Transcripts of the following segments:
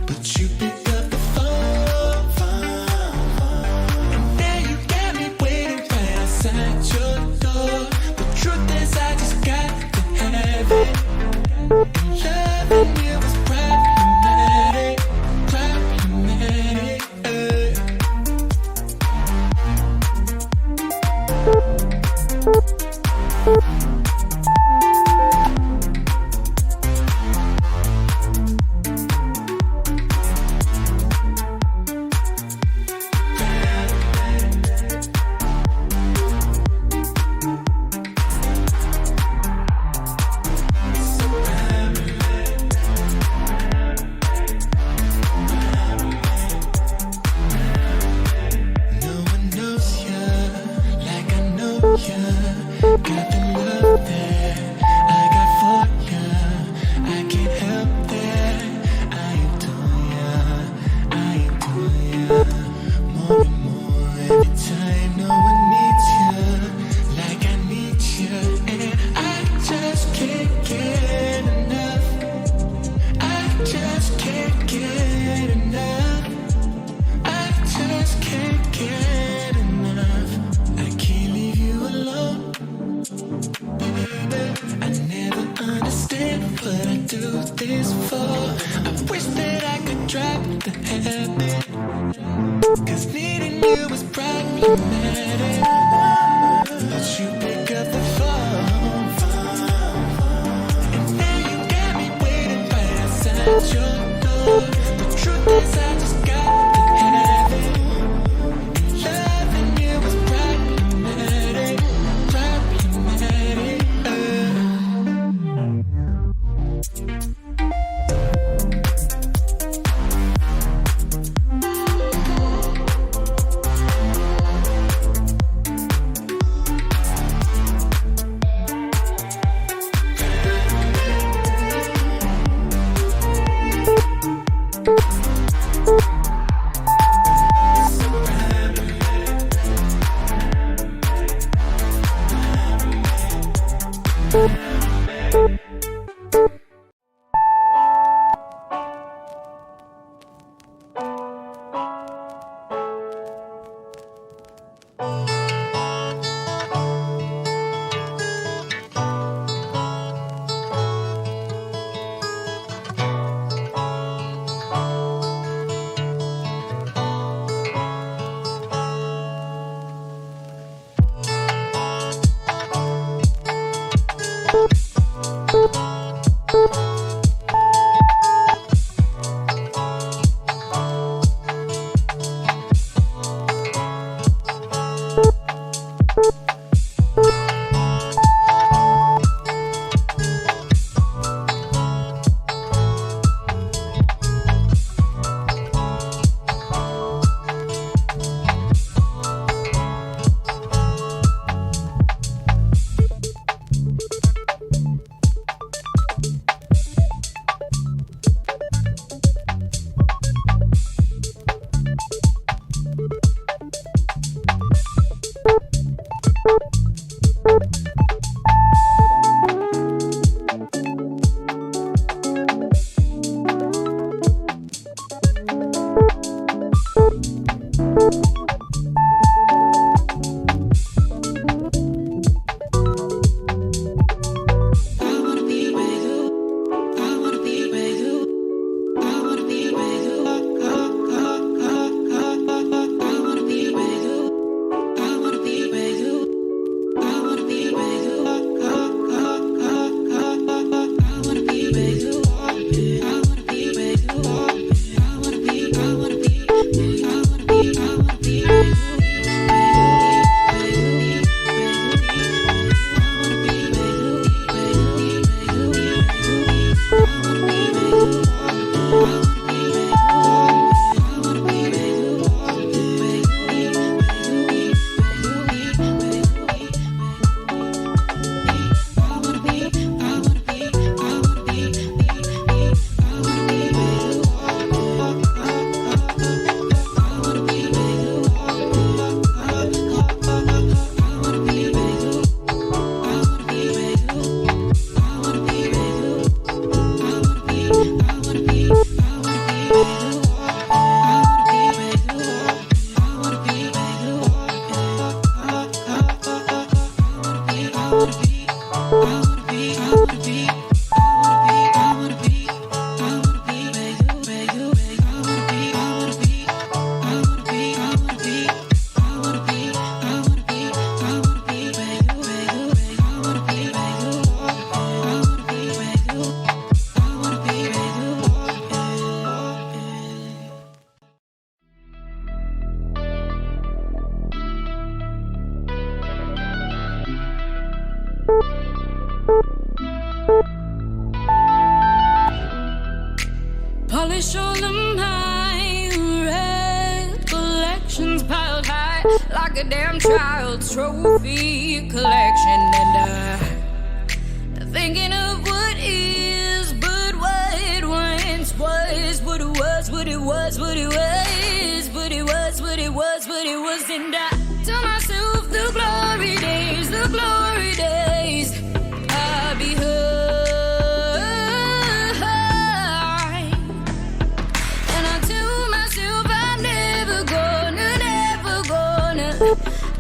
But you dropped the habit, 'cause needing you was problematic. But you pick up the phone, and now you got me waiting right outside your door. The truth is I just got to have it. Loving you was problematic, problematic. Polish all of my recollections piled high like a damn child's trophy collection, and thinking of what is, but what once was, what it was, what it was, what it was, what it was, what it was, what it was, and I tell myself the glory days, the glory days, I'll be high.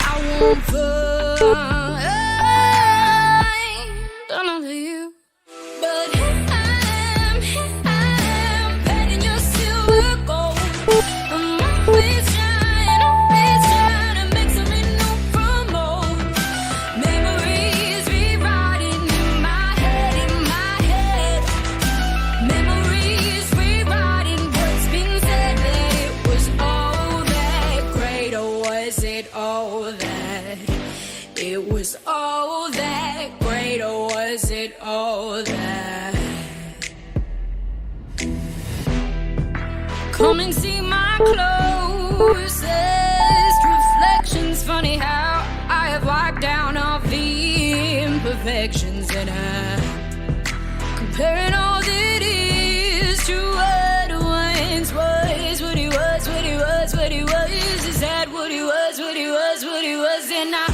I won't find another you, but I'm petting your silver Come and see my closest reflections. Funny how I have wiped down all the imperfections, and I comparing all that is to what once was. What he was, what he was, what he was. Is that what he was, what he was, what he was? And I